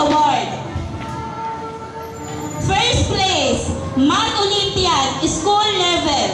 Award. First place, Math Olympiad, School Level.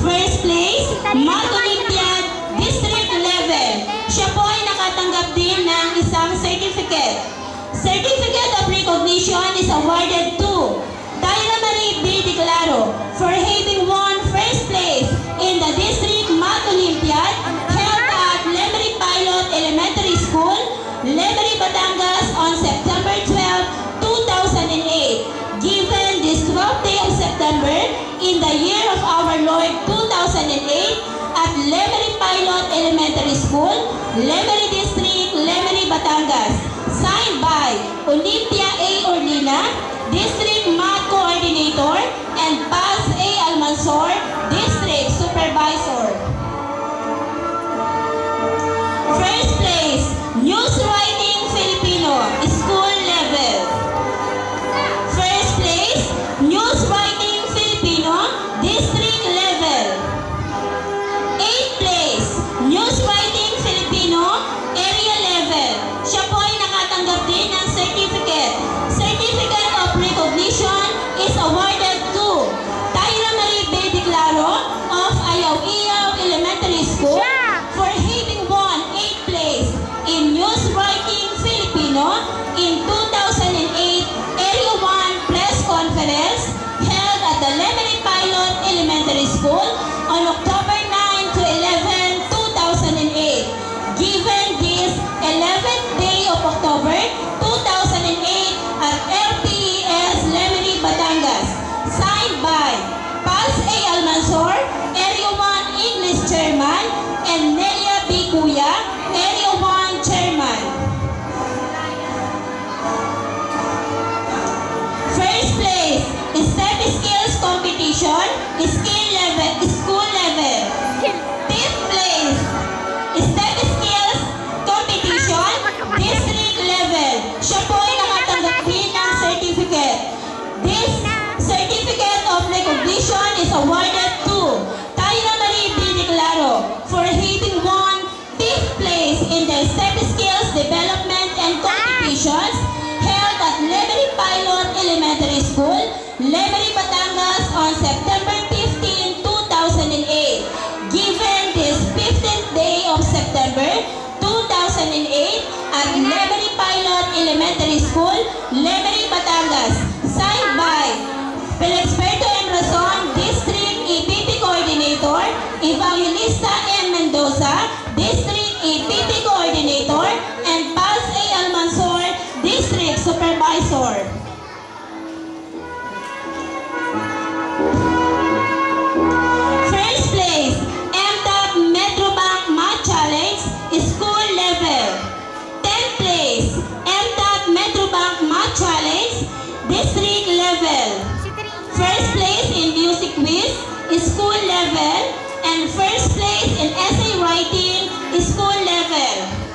First place, Math Olympiad, District Level. Siya po ay nakatanggap din ng isang certificate. Certificate of recognition is awarded to Tyra Marie B. De Claro for having won first place in the District Math Olympiad held at Lemery Pilot Elementary School, Lemery, Batangas on September 12, 2008. Given this 12th day of September in the year of our Lord 2008 at Lemery Pilot Elementary School, Lemery District, Lemery, Batangas. Signed by Olympia A. Orlina, District Math Coordinator, and Paz A. Almansor, District Supervisor. First place, News Writing Filipino, School Level. First place, News Writing Filipino, District Level. 8th place, News Writing Filipino, Area Level. Siya po ay nakatanggap din ng certificate. Certificate of recognition is awarded to Tyra Marie B. De Claro of Ayaw-Iyaw Elementary School for having won 8th place in News Writing Filipino in 2008 Area 1 Press Conference held at the Lemery Pilot Elementary School on October 9 to 11, 2008. Given this 11th day of October 2008 at LPES Lemery, Batangas. Signed by Paz A. Almansor, Area 1 English Chairman, and Nelia B. Kuya, Area 1 Chairman. First place, STEP Skills Competition, School Level. 5th place, STEP Skills Competition, District Level. Siya po ay nakatanggap din ng certificate. This certificate of recognition is awarded to Tyra Marie B. De Claro for having won 5th place in the STEP Skills Development and Competitions held at Lemery Pilot Elementary School, Lemery, Batangas on September 15, 2008. Given this 15th day of September 2008 at Lemery Pilot Elementary School, Lemery, Batangas. Signed by Pelexperto M. Razon, District EPP Coordinator, Evangelista M. Mendoza, District EPP Coordinator, and Paz A. Almansor, District Supervisor. First place, MTAP Metrobank Math Challenge, School Level. 10th place, MTAP Metrobank Math Challenge, District Level. First place in Music Quiz, School Level. And first place in Essay Writing, School Level.